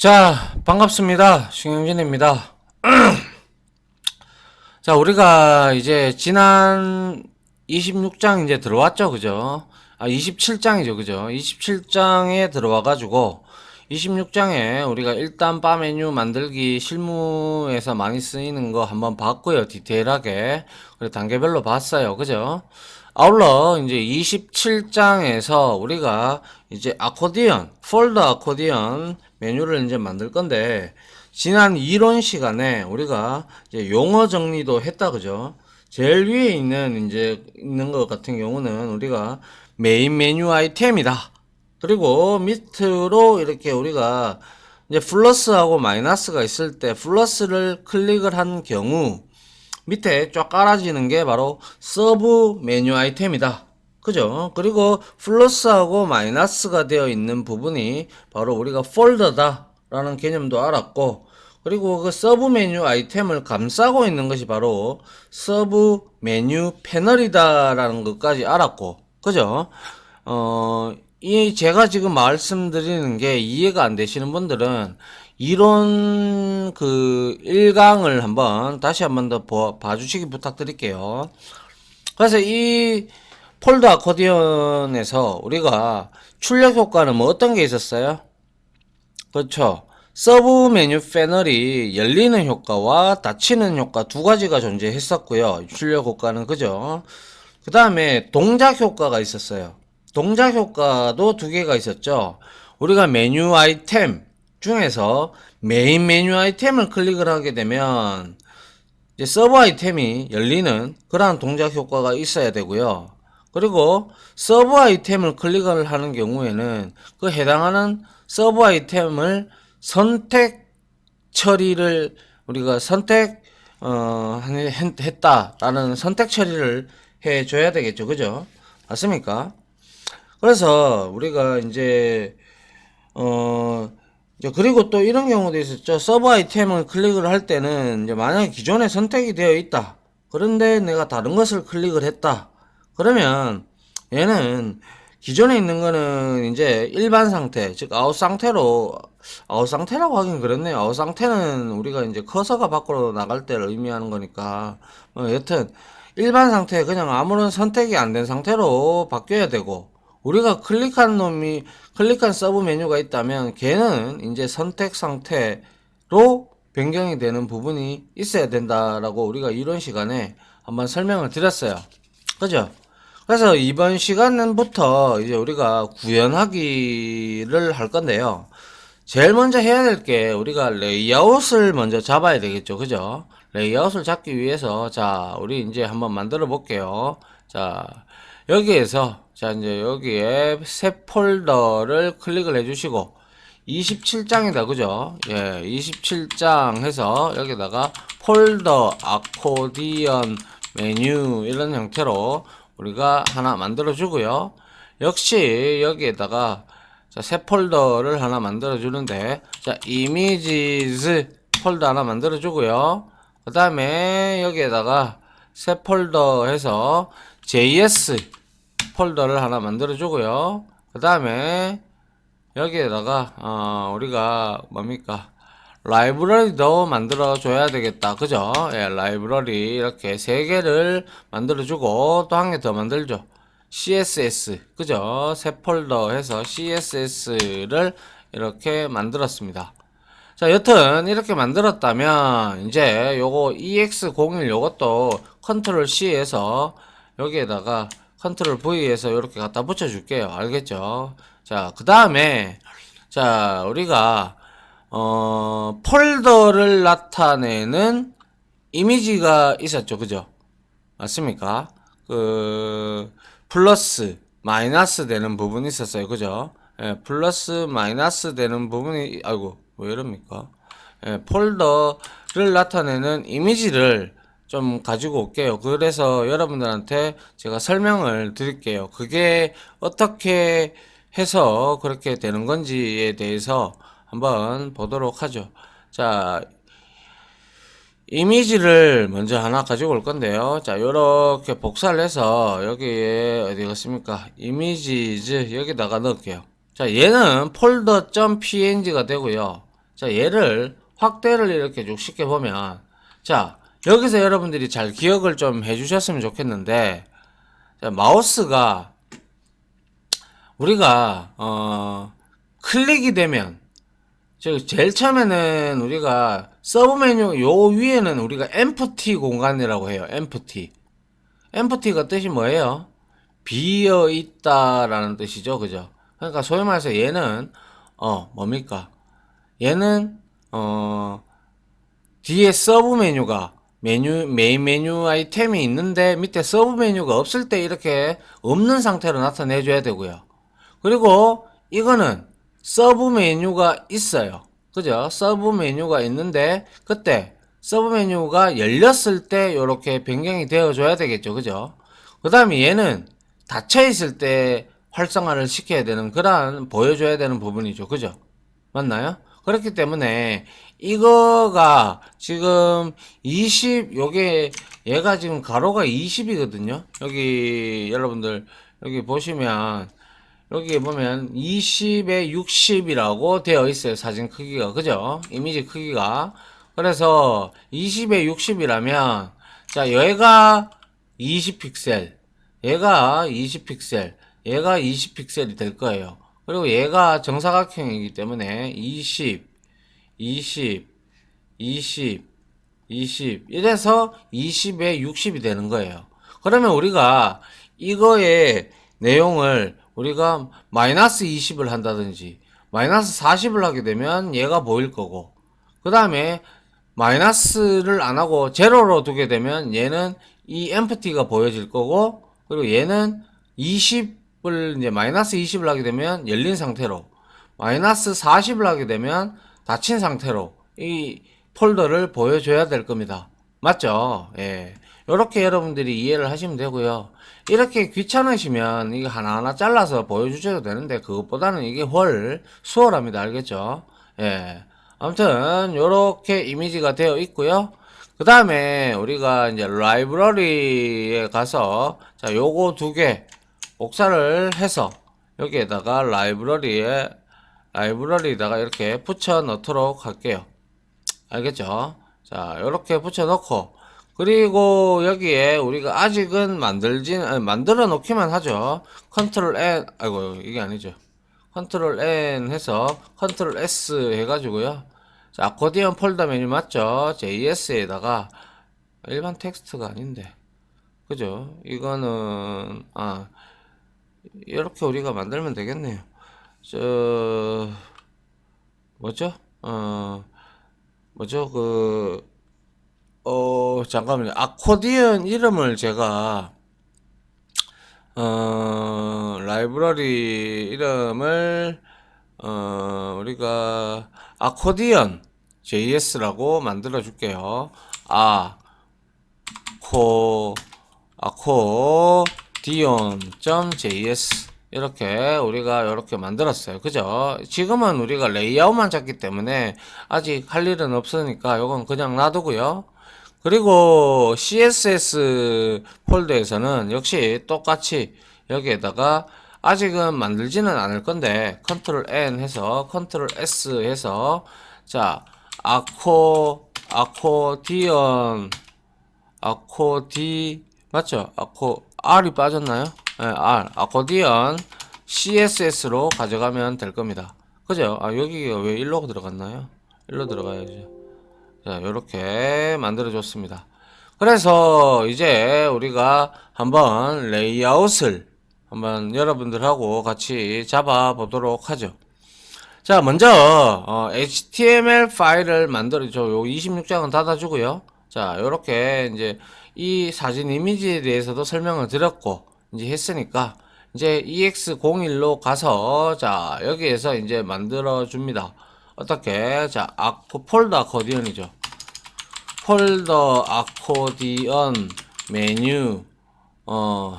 자, 반갑습니다. 신영진입니다. 자, 우리가 이제 지난 26장 이제 들어왔죠, 그죠? 27장이죠, 그죠? 27장에 들어와가지고, 26장에 우리가 일단 바 메뉴 만들기 실무에서 많이 쓰이는 거 한번 봤고요, 디테일하게. 그리고 단계별로 봤어요, 그죠? 아울러 이제 27장에서 우리가 이제 아코디언, 폴더 아코디언 메뉴를 이제 만들 건데, 지난 이론 시간에 우리가 이제 용어 정리도 했다, 그죠? 제일 위에 있는 것 같은 경우는 우리가 메인 메뉴 아이템이다. 그리고 밑으로 이렇게 우리가 이제 플러스하고 마이너스가 있을 때 플러스를 클릭을 한 경우 밑에 쫙 깔아지는 게 바로 서브 메뉴 아이템이다. 그죠? 그리고 플러스하고 마이너스가 되어 있는 부분이 바로 우리가 폴더다 라는 개념도 알았고, 그리고 그 서브 메뉴 아이템을 감싸고 있는 것이 바로 서브 메뉴 패널이다 라는 것까지 알았고, 그죠? 이 제가 지금 말씀드리는 게 이해가 안 되시는 분들은 이론 그 1강을 한번 다시 한번 더 봐주시기 부탁드릴게요. 그래서 이 폴더 아코디언에서 우리가 출력 효과는 뭐 어떤 게 있었어요? 그렇죠. 서브 메뉴 패널이 열리는 효과와 닫히는 효과 두 가지가 존재했었고요. 출력 효과는 그죠. 그 다음에 동작 효과가 있었어요. 동작 효과도 두 개가 있었죠. 우리가 메뉴 아이템 중에서 메인 메뉴 아이템을 클릭을 하게 되면 이제 서브 아이템이 열리는 그러한 동작 효과가 있어야 되고요. 그리고 서브 아이템을 클릭을 하는 경우에는 그 해당하는 서브 아이템을 선택 처리를 우리가 했다라는 선택 처리를 해줘야 되겠죠. 그죠? 맞습니까? 그래서 우리가 이제 그리고 또 이런 경우도 있었죠. 서브 아이템을 클릭을 할 때는 이제 만약에 기존에 선택이 되어 있다. 그런데 내가 다른 것을 클릭을 했다. 그러면 얘는 기존에 있는 거는 이제 일반 상태, 즉 아웃 상태라고 하긴 그렇네요. 아웃 상태는 우리가 이제 커서가 밖으로 나갈 때를 의미하는 거니까. 여튼 일반 상태 그냥 아무런 선택이 안 된 상태로 바뀌어야 되고, 우리가 클릭한 서브 메뉴가 있다면 걔는 이제 선택 상태로 변경이 되는 부분이 있어야 된다라고 우리가 이런 시간에 한번 설명을 드렸어요. 그죠? 그래서 이번 시간부터 이제 우리가 구현하기를 할 건데요. 제일 먼저 해야 될 게 우리가 레이아웃을 먼저 잡아야 되겠죠. 그죠? 레이아웃을 잡기 위해서 자, 우리 이제 한번 만들어 볼게요. 자, 여기에서 자, 이제 여기에 새 폴더를 클릭을 해 주시고 27장이다. 그죠? 예, 27장 해서 여기다가 폴더 아코디언 메뉴 이런 형태로 우리가 하나 만들어 주고요. 역시 여기에다가 자, 새 폴더를 하나 만들어 주는데, 자, 이미지즈 폴더 하나 만들어 주고요. 그 다음에 여기에다가 새 폴더 해서 JS 폴더를 하나 만들어 주고요. 그 다음에 여기에다가 우리가 뭡니까, 라이브러리도 만들어 줘야 되겠다. 그죠? 예, 라이브러리 이렇게 세 개를 만들어 주고 또 한 개 더 만들죠. CSS, 그죠? 새 폴더 해서 CSS를 이렇게 만들었습니다. 자, 여튼 이렇게 만들었다면 이제 요거 EX01 요것도 컨트롤 C에서 여기에다가 컨트롤 V에서 이렇게 갖다 붙여 줄게요. 알겠죠? 자, 그 다음에 자, 우리가 폴더를 나타내는 이미지가 있었죠. 그죠? 맞습니까? 그 플러스 마이너스 되는 부분이 있었어요. 그죠? 예, 플러스 마이너스 되는 부분이, 아이고 왜 이럽니까? 예, 폴더를 나타내는 이미지를 좀 가지고 올게요. 그래서 여러분들한테 제가 설명을 드릴게요. 그게 어떻게 해서 그렇게 되는 건지에 대해서 한번 보도록 하죠. 자, 이미지를 먼저 하나 가지고 올 건데요. 자, 요렇게 복사를 해서 여기에 어디 갔습니까? 이미지즈 여기다가 넣을게요. 자, 얘는 폴더.png가 되고요. 자, 얘를 확대를 이렇게 쭉 쉽게 보면, 자, 여기서 여러분들이 잘 기억을 좀 해주셨으면 좋겠는데, 자, 마우스가 우리가 클릭이 되면, 즉 제일 처음에는 우리가 서브 메뉴 요 위에는 우리가 empty 공간이라고 해요. empty가 뜻이 뭐예요? 비어 있다라는 뜻이죠. 그죠? 그러니까 소위 말해서 얘는 뭡니까? 얘는 뒤에 서브 메뉴가 메인 메뉴 아이템이 있는데 밑에 서브 메뉴가 없을 때 이렇게 없는 상태로 나타내 줘야 되고요. 그리고 이거는 서브 메뉴가 있어요. 그죠? 서브 메뉴가 있는데 그때 서브 메뉴가 열렸을 때 이렇게 변경이 되어 줘야 되겠죠. 그죠? 그 다음에 얘는 닫혀 있을 때 활성화를 시켜야 되는 그런 보여줘야 되는 부분이죠. 그죠? 맞나요? 그렇기 때문에 이거가 지금 20 요게 얘가 지금 가로가 20이거든요. 여기 여러분들 여기 보시면 여기 보면 20에 60이라고 되어 있어요. 사진 크기가. 그죠? 이미지 크기가. 그래서 20에 60이라면 자, 얘가 20픽셀, 얘가 20픽셀, 얘가 20픽셀이 될 거예요. 그리고 얘가 정사각형이기 때문에 20, 20, 20, 20 이래서 20에 60이 되는 거예요. 그러면 우리가 이거의 내용을 우리가 마이너스 20을 한다든지 마이너스 40을 하게 되면 얘가 보일 거고 그 다음에 마이너스를 안 하고 제로로 두게 되면 얘는 이 empty가 보여질 거고 그리고 얘는 20을 이제 마이너스 20을 하게 되면 열린 상태로 마이너스 40을 하게 되면 닫힌 상태로 이 폴더를 보여줘야 될 겁니다. 맞죠? 예. 요렇게 여러분들이 이해를 하시면 되고요. 이렇게 귀찮으시면 이거 하나하나 잘라서 보여주셔도 되는데 그것보다는 이게 훨 수월합니다. 알겠죠? 예. 아무튼 요렇게 이미지가 되어 있고요. 그 다음에 우리가 이제 라이브러리에 가서 자 요거 두 개 복사를 해서 여기에다가 라이브러리에다가 이렇게 붙여 넣도록 할게요. 알겠죠? 자, 요렇게 붙여 넣고, 그리고 여기에 우리가 아직은 만들어 놓기만 하죠. 컨트롤 N, 아이고, 이게 아니죠. 컨트롤 N 해서 컨트롤 S 해가지고요. 자, 아코디언 폴더 메뉴 맞죠? JS에다가 일반 텍스트가 아닌데. 그죠? 이거는, 이렇게 우리가 만들면 되겠네요. 뭐죠? 뭐죠? 잠깐만요. 아코디언 이름을 제가, 라이브러리 이름을, 우리가, 아코디언 JS라고 만들어 줄게요. 아코디언.js 이렇게 우리가 이렇게 만들었어요. 그죠? 지금은 우리가 레이아웃만 잡기 때문에 아직 할 일은 없으니까 이건 그냥 놔두고요. 그리고 CSS 폴더에서는 역시 똑같이 여기에다가 아직은 만들지는 않을 건데 컨트롤 N 해서 컨트롤 S 해서 자 아코디 맞죠? R이 빠졌나요? 네, 아코디언 CSS로 가져가면 될 겁니다. 그죠? 여기가 왜 일로 들어갔나요? 일로 들어가야죠. 자, 요렇게 만들어줬습니다. 그래서 이제 우리가 한번 레이아웃을 한번 여러분들하고 같이 잡아 보도록 하죠. 자, 먼저 HTML 파일을 만들어줘. 요 26장은 닫아주고요. 자, 요렇게 이제 이 사진 이미지에 대해서도 설명을 드렸고 이제 했으니까 이제 EX01로 가서 자, 여기에서 이제 만들어 줍니다. 어떻게? 자, 폴더 아코디언이죠. 폴더 아코디언 메뉴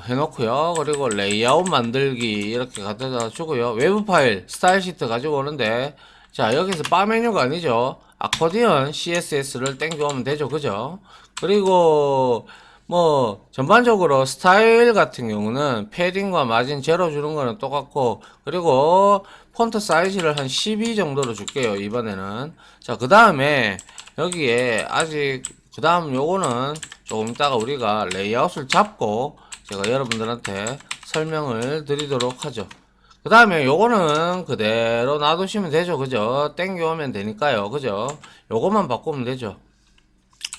해놓고요. 그리고 레이아웃 만들기 이렇게 가져다 주고요. 외부 파일 스타일 시트 가지고 오는데 자 여기서 바 메뉴가 아니죠. 아코디언 CSS를 땡겨 오면 되죠. 그죠? 그리고 뭐 전반적으로 스타일 같은 경우는 패딩과 마진 제로 주는 거는 똑같고, 그리고 폰트 사이즈를 한 12 정도로 줄게요 이번에는. 자, 그 다음에 여기에 아직 그 다음 요거는 조금 이따가 우리가 레이아웃을 잡고 제가 여러분들한테 설명을 드리도록 하죠. 그 다음에 요거는 그대로 놔두시면 되죠. 그죠? 땡겨오면 되니까요. 그죠? 요것만 바꾸면 되죠.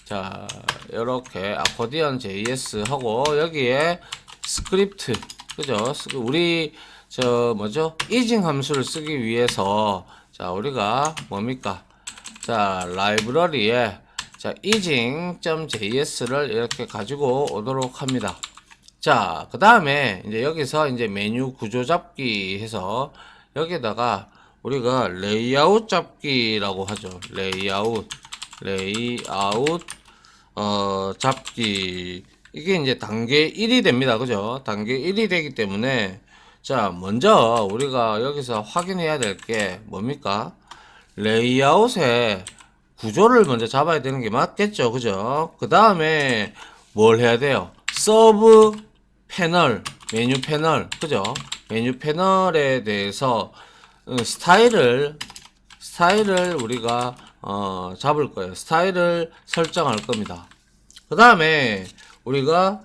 자, 이렇게 아코디언 JS 하고 여기에 스크립트, 그죠? 우리 저 뭐죠? 이징 함수를 쓰기 위해서 자, 우리가 뭡니까? 자, 라이브러리에 자, easing.js를 이렇게 가지고 오도록 합니다. 자, 그 다음에 이제 여기서 이제 메뉴 구조 잡기 해서 여기다가 우리가 레이아웃 잡기라고 하죠. 레이아웃 잡기. 이게 이제 단계 1이 됩니다. 그죠? 단계 1이 되기 때문에 자, 먼저 우리가 여기서 확인해야 될 게 뭡니까? 레이아웃의 구조를 먼저 잡아야 되는 게 맞겠죠. 그죠? 그 다음에 뭘 해야 돼요? 서브 패널, 메뉴 패널, 그죠? 메뉴 패널에 대해서 스타일을 우리가 잡을 거예요. 스타일을 설정할 겁니다. 그 다음에 우리가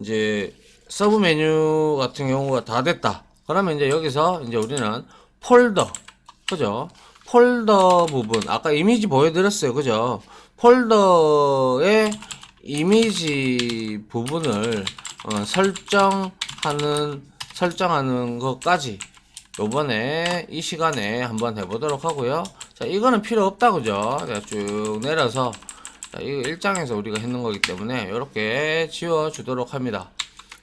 이제 서브 메뉴 같은 경우가 다 됐다. 그러면 이제 여기서 이제 우리는 폴더, 그죠? 폴더 부분 아까 이미지 보여드렸어요. 그죠? 폴더의 이미지 부분을 설정하는 것까지 요번에 이 시간에 한번 해보도록 하고요. 자, 이거는 필요 없다. 그죠? 제가 쭉 내려서 자, 이거 1장에서 우리가 했는 거기 때문에 이렇게 지워 주도록 합니다.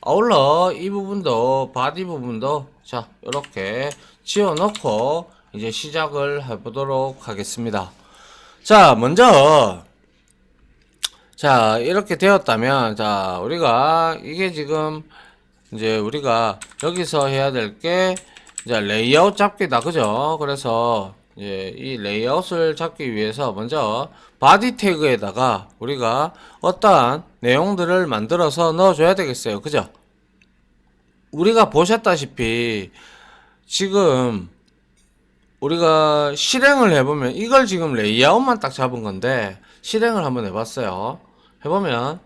아울러 이 부분도 바디 부분도 자, 이렇게 지워 놓고 이제 시작을 해보도록 하겠습니다. 자, 먼저 자, 이렇게 되었다면 자, 우리가 이게 지금 이제 우리가 여기서 해야 될 게 이제 레이아웃 잡기다. 그죠? 그래서 이제 이 레이아웃을 잡기 위해서 먼저 바디 태그에다가 우리가 어떠한 내용들을 만들어서 넣어줘야 되겠어요. 그죠? 우리가 보셨다시피 지금 우리가 실행을 해보면 이걸 지금 레이아웃만 딱 잡은 건데 실행을 한번 해봤어요. 해보면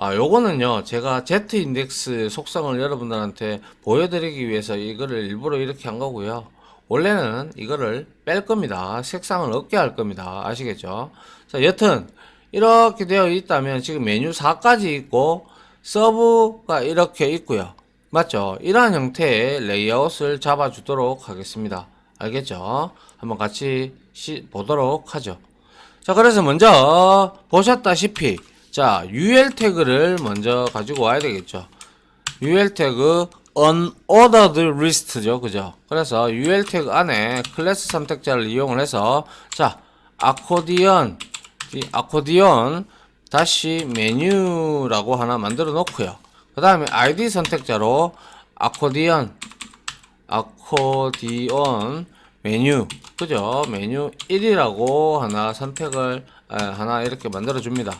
요거는요 제가 Z 인덱스 속성을 여러분들한테 보여드리기 위해서 이거를 일부러 이렇게 한 거고요. 원래는 이거를 뺄 겁니다. 색상을 없게 할 겁니다. 아시겠죠? 자, 여튼 이렇게 되어 있다면 지금 메뉴 4까지 있고 서브가 이렇게 있고요. 맞죠? 이러한 형태의 레이아웃을 잡아 주도록 하겠습니다. 알겠죠? 한번 같이 보도록 하죠. 자, 그래서 먼저 보셨다시피 자, UL 태그를 먼저 가지고 와야 되겠죠. UL 태그 unordered list죠. 그죠? 그래서 UL 태그 안에 클래스 선택자를 이용을 해서 자, 아코디언 다시 메뉴라고 하나 만들어 놓고요. 그 다음에 ID 선택자로 아코디언 메뉴, 그죠? 메뉴 1이라고 하나 선택을 하나 이렇게 만들어 줍니다.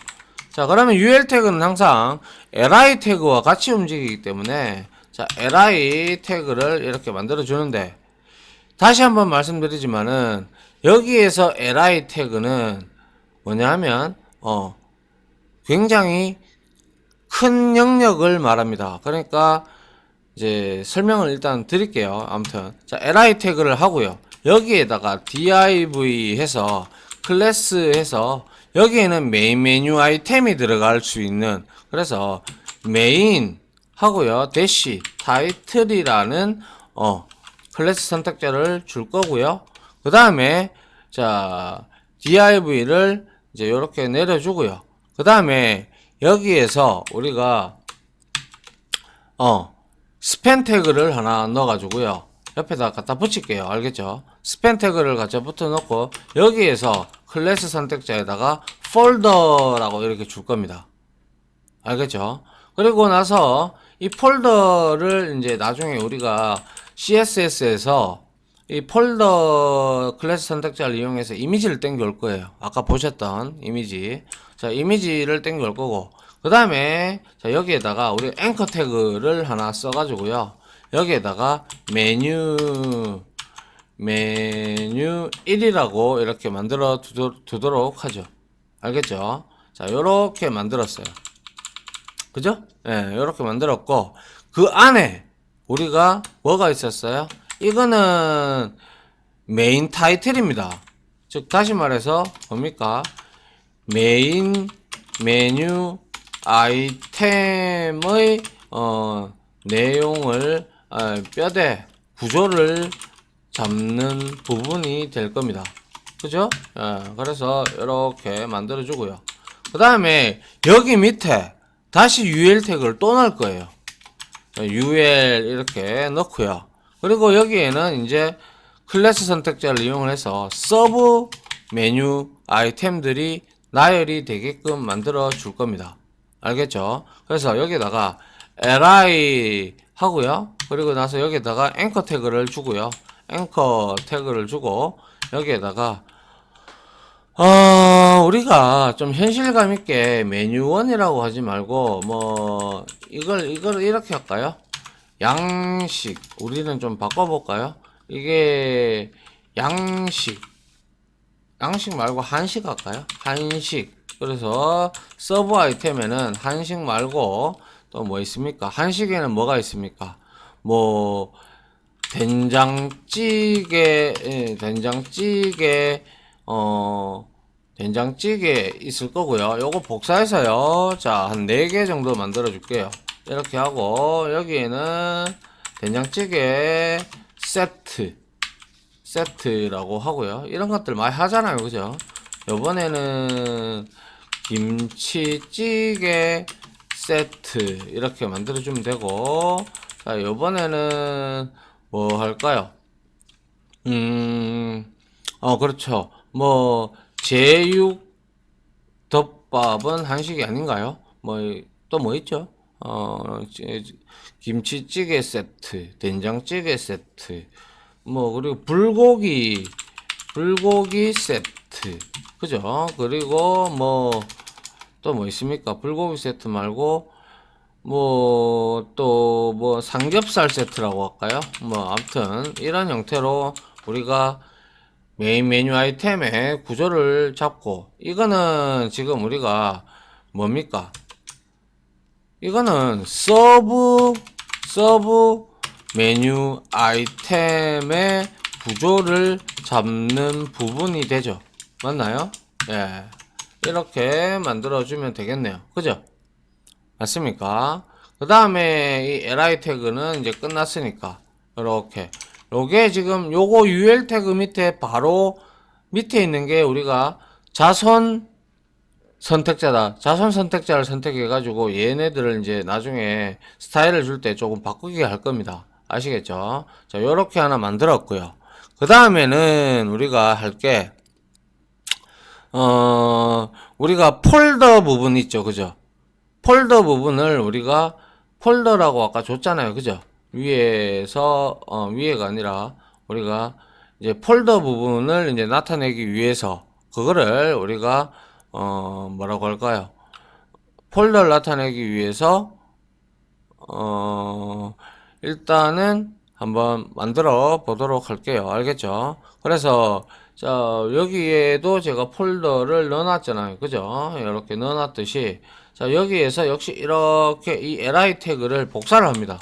자, 그러면 UL 태그는 항상 li 태그와 같이 움직이기 때문에 자, li 태그를 이렇게 만들어 주는데 다시 한번 말씀드리지만은 여기에서 li 태그는 뭐냐면 굉장히 큰 영역을 말합니다. 그러니까 이제 설명을 일단 드릴게요. 아무튼 자, li 태그를 하고요. 여기에다가 div 해서 클래스 해서 여기에는 메인 메뉴 아이템이 들어갈 수 있는 그래서 메인 하고요. 대시 타이틀이라는 클래스 선택자를 줄 거고요. 그 다음에 자, div를 이제 이렇게 내려주고요. 그 다음에 여기에서 우리가 스팬 태그를 하나 넣어가지고요. 옆에다 갖다 붙일게요. 알겠죠? 스팬 태그를 갖다 붙여 놓고 여기에서 클래스 선택자에다가 폴더라고 이렇게 줄 겁니다. 알겠죠? 그리고 나서 이 폴더를 이제 나중에 우리가 CSS에서 이 폴더 클래스 선택자를 이용해서 이미지를 땡겨올 거예요. 아까 보셨던 이미지. 자, 이미지를 땡겨올 거고. 그 다음에 자 여기에다가 우리 앵커 태그를 하나 써가지고요. 여기에다가 메뉴 1이라고 이렇게 만들어 두도록 하죠. 알겠죠? 자 요렇게 만들었어요. 그죠? 예, 요렇게 만들었고 그 안에 우리가 뭐가 있었어요? 이거는 메인 타이틀입니다. 즉 다시 말해서 뭡니까? 메인 메뉴 아이템의 내용을 뼈대 구조를 잡는 부분이 될 겁니다. 그죠? 그래서 이렇게 만들어 주고요. 그 다음에 여기 밑에 다시 UL 태그를 또 넣을 거예요. UL 이렇게 넣고요. 그리고 여기에는 이제 클래스 선택자를 이용해서 서브 메뉴 아이템들이 나열이 되게끔 만들어 줄 겁니다. 알겠죠? 그래서 여기다가 li 하고요. 그리고 나서 여기다가 앵커 태그를 주고요. 앵커 태그를 주고 여기에다가 우리가 좀 현실감 있게 메뉴1이라고 하지 말고 뭐 이걸 이렇게 할까요? 양식 우리는 좀 바꿔볼까요? 이게 양식 말고 한식 할까요? 한식. 그래서 서브 아이템에는 한식 말고 또 뭐 있습니까? 한식에는 뭐가 있습니까? 뭐 된장찌개, 된장찌개 있을 거고요. 요거 복사해서요. 자, 한 4개 정도 만들어 줄게요. 이렇게 하고 여기에는 된장찌개 세트라고 하고요. 이런 것들 많이 하잖아요. 그죠? 요번에는 김치찌개 세트 이렇게 만들어 주면 되고, 자, 요번에는 뭐 할까요? 그렇죠. 뭐 제육 덮밥은 한식이 아닌가요? 뭐 또 뭐 있죠? 김치찌개 세트, 된장찌개 세트, 뭐 그리고 불고기 세트, 그죠? 그리고 뭐 또 뭐 있습니까? 불고기 세트 말고 뭐 또 뭐 삼겹살 세트라고 할까요? 뭐 아무튼 이런 형태로 우리가 메인 메뉴 아이템의 구조를 잡고, 이거는 지금 우리가 뭡니까? 이거는 서브 메뉴 아이템의 구조를 잡는 부분이 되죠. 맞나요? 예. 이렇게 만들어주면 되겠네요. 그죠? 맞습니까? 그 다음에 이 li 태그는 이제 끝났으니까 이렇게 요게 지금 요거 ul 태그 밑에 바로 밑에 있는 게 우리가 자손 선택자다. 자손 선택자를 선택해 가지고 얘네들을 이제 나중에 스타일을 줄 때 조금 바꾸게 할 겁니다. 아시겠죠? 자, 요렇게 하나 만들었고요. 그 다음에는 우리가 할 게 우리가 폴더 부분 있죠. 그죠? 폴더 부분을 우리가 폴더라고 아까 줬잖아요. 그죠? 위에서, 위에가 아니라 우리가 이제 폴더 부분을 이제 나타내기 위해서 그거를 우리가, 뭐라고 할까요? 폴더를 나타내기 위해서, 일단은 한번 만들어 보도록 할게요. 알겠죠? 그래서, 자, 여기에도 제가 폴더를 넣어놨잖아요. 그죠? 이렇게 넣어놨듯이, 자, 여기에서 역시 이렇게 이 li 태그를 복사를 합니다.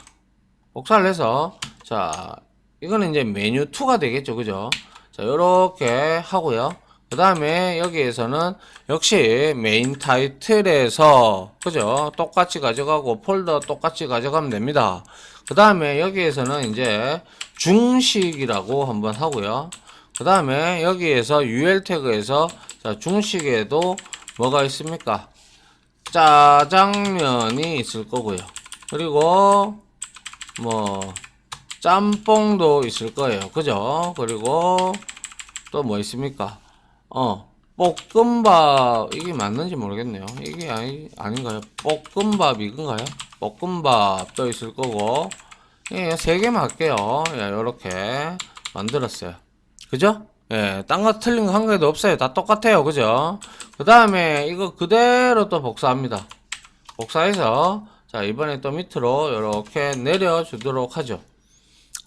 복사를 해서, 자, 이거는 이제 메뉴 2가 되겠죠. 그죠? 자, 요렇게 하고요. 그 다음에 여기에서는 역시 메인 타이틀에서, 그죠? 똑같이 가져가고 폴더 똑같이 가져가면 됩니다. 그 다음에 여기에서는 이제 중식이라고 한번 하고요. 그 다음에 여기에서 ul 태그에서, 자, 중식에도 뭐가 있습니까? 짜장면이 있을 거고요. 그리고 뭐 짬뽕도 있을 거예요. 그죠? 그리고 또 뭐 있습니까? 볶음밥, 이게 맞는지 모르겠네요. 이게 아닌가요? 볶음밥 이건가요? 볶음밥도 있을 거고. 예, 3개만 할게요. 예, 요렇게 만들었어요. 그죠? 예, 딴 거 틀린 거 한 개도 없어요. 다 똑같아요. 그죠? 그 다음에 이거 그대로 또 복사합니다. 복사해서 자 이번에 또 밑으로 이렇게 내려주도록 하죠.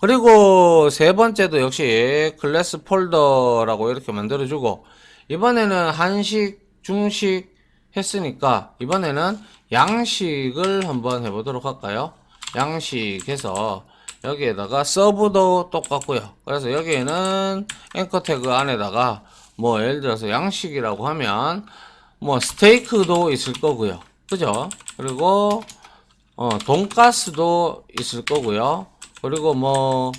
그리고 세 번째도 역시 클래스 폴더라고 이렇게 만들어주고, 이번에는 한식, 중식 했으니까 이번에는 양식을 한번 해보도록 할까요? 양식 해서 여기에다가 서브도 똑같고요. 그래서 여기에는 앵커 태그 안에다가 뭐 예를 들어서 양식이라고 하면 뭐 스테이크도 있을 거고요. 그죠? 그리고 돈가스도 있을 거고요. 그리고 뭐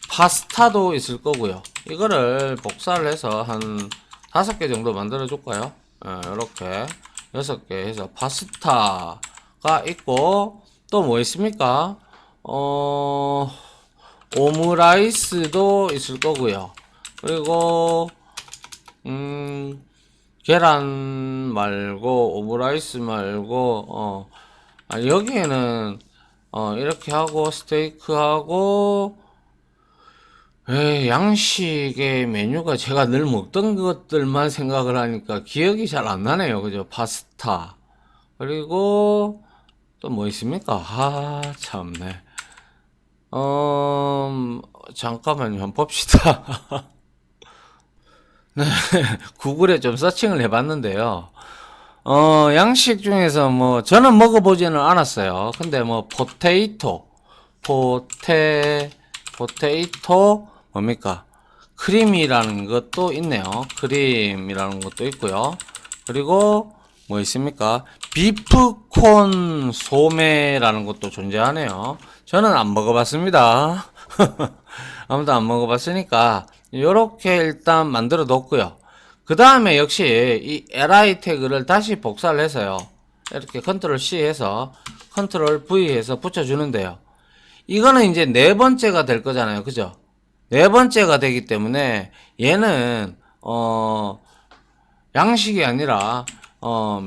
파스타도 있을 거고요. 이거를 복사를 해서 한 5개 정도 만들어 줄까요? 이렇게 6개 해서 파스타가 있고, 또 뭐 있습니까? 오므라이스도 있을 거고요. 그리고 계란 말고 오므라이스 말고 여기에는 이렇게 하고 스테이크하고, 양식의 메뉴가 제가 늘 먹던 것들만 생각을 하니까 기억이 잘 안 나네요. 그죠? 파스타. 그리고 또 뭐 있습니까? 아, 참네. 잠깐만요. 한번 봅시다. 구글에 좀 서칭을 해봤는데요. 양식 중에서 뭐, 저는 먹어보지는 않았어요. 근데 뭐, 포테이토, 뭡니까? 크림이라는 것도 있네요. 크림이라는 것도 있고요. 그리고 뭐 있습니까? 비프콘 소메라는 것도 존재하네요. 저는 안 먹어봤습니다. 아무도 안 먹어봤으니까 이렇게 일단 만들어 놓고요. 그 다음에 역시 이 li 태그를 다시 복사를 해서요. 이렇게 컨트롤 C 해서 컨트롤 V 해서 붙여주는데요. 이거는 이제 네 번째가 될 거잖아요. 그죠? 네 번째가 되기 때문에 얘는 양식이 아니라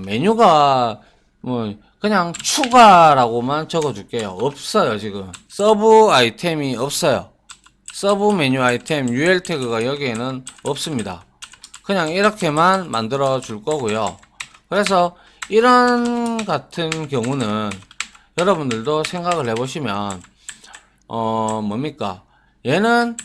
메뉴가 뭐 그냥 추가라고만 적어 줄게요. 없어요. 지금 서브 아이템이 없어요. 서브 메뉴 아이템 UL 태그가 여기에는 없습니다. 그냥 이렇게만 만들어 줄 거고요. 그래서 이런 같은 경우는 여러분들도 생각을 해보시면 뭡니까? 얘는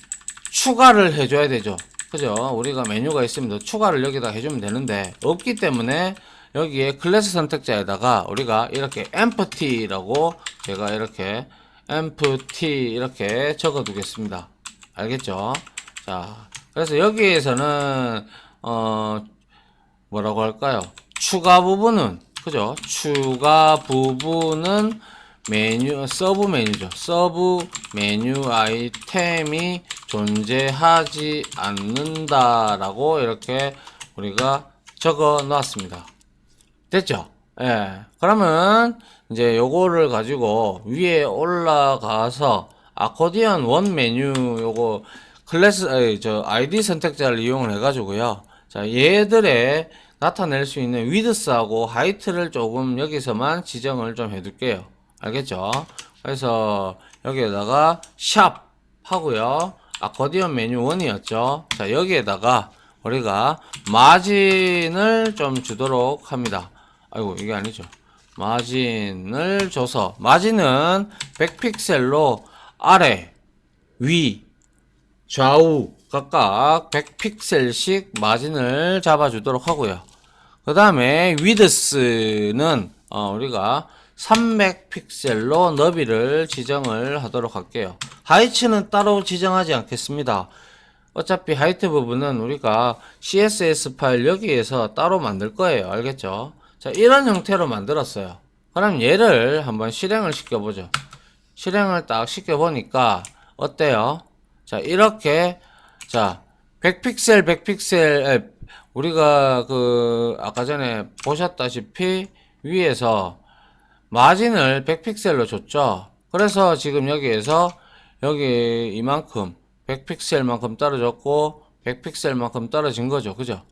추가를 해줘야 되죠. 그죠? 우리가 메뉴가 있으면 추가를 여기다 해주면 되는데, 없기 때문에 여기에 클래스 선택자에다가 우리가 이렇게 empty라고 제가 이렇게 empty 이렇게 적어 두겠습니다. 알겠죠? 자, 그래서 여기에서는 뭐라고 할까요? 추가 부분은, 그죠? 추가 부분은 메뉴, 서브 메뉴죠. 서브 메뉴 아이템이 존재하지 않는다라고 이렇게 우리가 적어 놨습니다. 됐죠? 예. 그러면 이제 요거를 가지고 위에 올라가서 아코디언 원 메뉴 요거 클래스, 아이디 선택자를 이용을 해가지고요. 자, 얘들의 나타낼 수 있는 위드스하고 하이트를 조금 여기서만 지정을 좀 해둘게요. 알겠죠? 그래서 여기에다가 샵 하고요. 아코디언 메뉴 1이었죠. 자, 여기에다가 우리가 마진을 좀 주도록 합니다. 아이고, 이게 아니죠. 마진을 줘서, 마진은 100픽셀로 아래, 위, 좌우 각각 100픽셀씩 마진을 잡아주도록 하고요. 그 다음에 위드스는 우리가 300픽셀로 너비를 지정을 하도록 할게요. 하이츠는 따로 지정하지 않겠습니다. 어차피 하이트 부분은 우리가 CSS 파일 여기에서 따로 만들 거예요. 알겠죠? 자, 이런 형태로 만들었어요. 그럼 얘를 한번 실행을 시켜보죠. 실행을 딱 시켜보니까 어때요? 자, 이렇게, 자, 100픽셀, 100픽셀, 우리가 아까 전에 보셨다시피 위에서 마진을 100픽셀로 줬죠. 그래서 지금 여기에서 여기 이만큼 100픽셀만큼 떨어졌고 100픽셀만큼 떨어진 거죠. 그죠?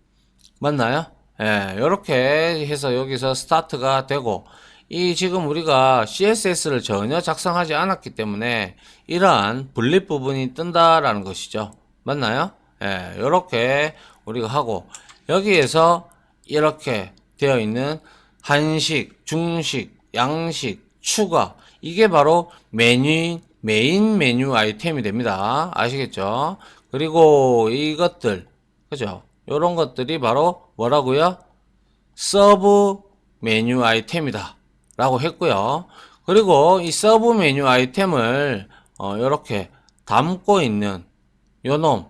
맞나요? 예, 이렇게 해서 여기서 스타트가 되고, 이 지금 우리가 CSS를 전혀 작성하지 않았기 때문에 이러한 분립 부분이 뜬다라는 것이죠. 맞나요? 예, 이렇게 우리가 하고, 여기에서 이렇게 되어 있는 한식, 중식, 양식, 추가. 이게 바로 메인 메뉴 아이템이 됩니다. 아시겠죠? 그리고 이것들, 그죠? 요런 것들이 바로 뭐라고요? 서브 메뉴 아이템이다. 라고 했고요. 그리고 이 서브 메뉴 아이템을, 요렇게 담고 있는 요놈,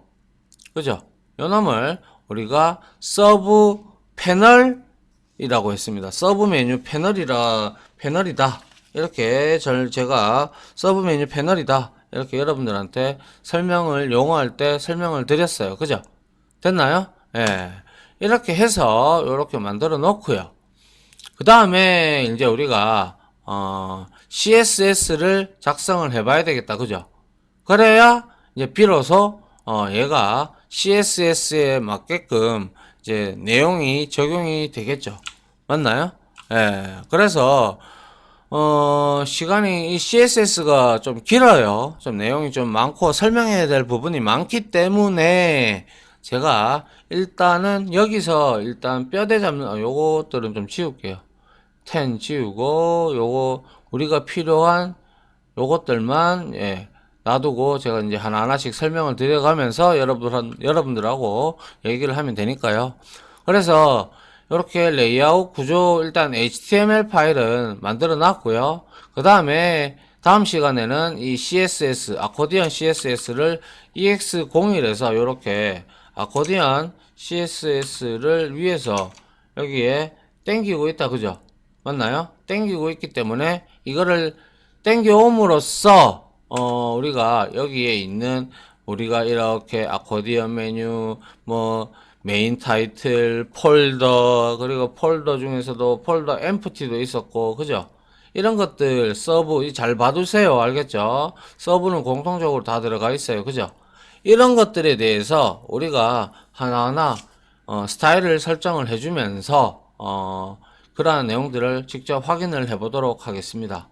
그죠? 요놈을 우리가 서브 패널이라고 했습니다. 서브 메뉴 패널이다. 이렇게 제가 서브 메뉴 패널이다. 이렇게 여러분들한테 용어할 때 설명을 드렸어요. 그죠? 됐나요? 예. 이렇게 해서 이렇게 만들어 놓고요. 그 다음에 이제 우리가 CSS를 작성을 해봐야 되겠다. 그죠? 그래야 이제 비로소 얘가 CSS에 맞게끔 이제 내용이 적용이 되겠죠. 맞나요? 예. 그래서 시간이 이 CSS가 좀 길어요. 좀 내용이 좀 많고 설명해야 될 부분이 많기 때문에 제가 일단은 여기서 일단 뼈대 잡는 요것들은 좀 지울게요. 10 지우고 요거 우리가 필요한 요것들만 놔두고 제가 이제 하나하나씩 설명을 드려가면서 여러분들하고 얘기를 하면 되니까요. 그래서 이렇게 레이아웃 구조 일단 HTML 파일은 만들어 놨고요. 그 다음에 다음 시간에는 이 CSS 아코디언 CSS를 EX01에서 이렇게 아코디언 CSS를 위해서 여기에 땡기고 있다. 그죠? 맞나요? 땡기고 있기 때문에 이거를 땡겨옴으로써 우리가 여기에 있는 우리가 이렇게 아코디언 메뉴 뭐 메인 타이틀 폴더 그리고 폴더 중에서도 폴더 엠프티도 있었고 그죠? 이런 것들 서브 잘 봐두세요. 알겠죠? 서브는 공통적으로 다 들어가 있어요. 그죠? 이런 것들에 대해서 우리가 하나하나 스타일을 설정을 해주면서 그러한 내용들을 직접 확인을 해보도록 하겠습니다.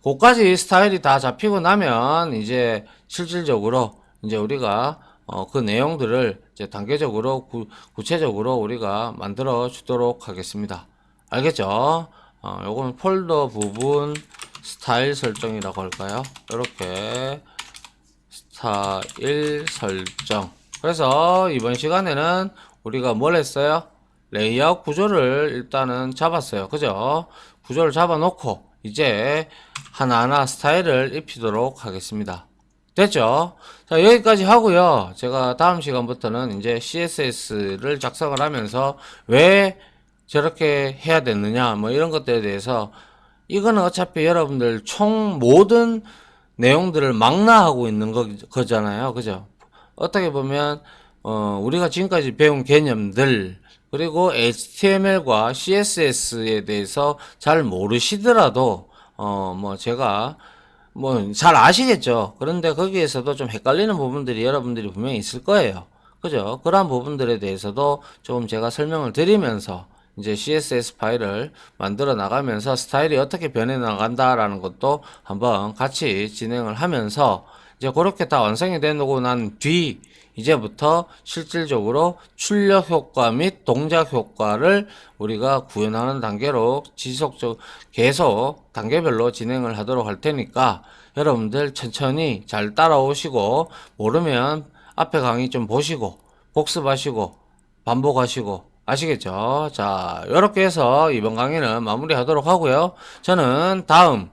그까지 스타일이 다 잡히고 나면 이제 실질적으로 이제 우리가 그 내용들을 이제 단계적으로 구체적으로 우리가 만들어 주도록 하겠습니다. 알겠죠? 요건 폴더 부분 스타일 설정이라고 할까요? 이렇게 스타일 설정. 그래서 이번 시간에는 우리가 뭘 했어요? 레이아웃 구조를 일단은 잡았어요. 그죠? 구조를 잡아놓고 이제 하나하나 스타일을 입히도록 하겠습니다. 됐죠? 자, 여기까지 하고요. 제가 다음 시간부터는 이제 CSS를 작성을 하면서 왜 저렇게 해야 되느냐, 뭐 이런 것들에 대해서 이거는 어차피 여러분들 총 모든 내용들을 망라하고 있는 거잖아요. 그죠? 어떻게 보면, 우리가 지금까지 배운 개념들, 그리고 HTML과 CSS에 대해서 잘 모르시더라도, 뭐 제가 뭐 잘 아시겠죠. 그런데 거기에서도 좀 헷갈리는 부분들이 여러분들이 분명히 있을 거예요. 그죠? 그러한 부분들에 대해서도 조금 제가 설명을 드리면서 이제 CSS 파일을 만들어 나가면서 스타일이 어떻게 변해 나간다라는 것도 한번 같이 진행을 하면서 이제 그렇게 다 완성이 되고 난 뒤 이제부터 실질적으로 출력 효과 및 동작 효과를 우리가 구현하는 단계로 계속 단계별로 진행을 하도록 할 테니까 여러분들 천천히 잘 따라오시고 모르면 앞에 강의 좀 보시고 복습하시고 반복하시고 아시겠죠? 자, 이렇게 해서 이번 강의는 마무리하도록 하고요. 저는 다음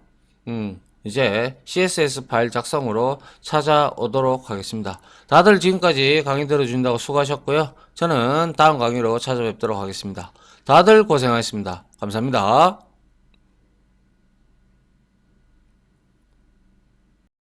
이제 CSS 파일 작성으로 찾아오도록 하겠습니다. 다들 지금까지 강의 들어주신다고 수고하셨고요. 저는 다음 강의로 찾아뵙도록 하겠습니다. 다들 고생하셨습니다. 감사합니다.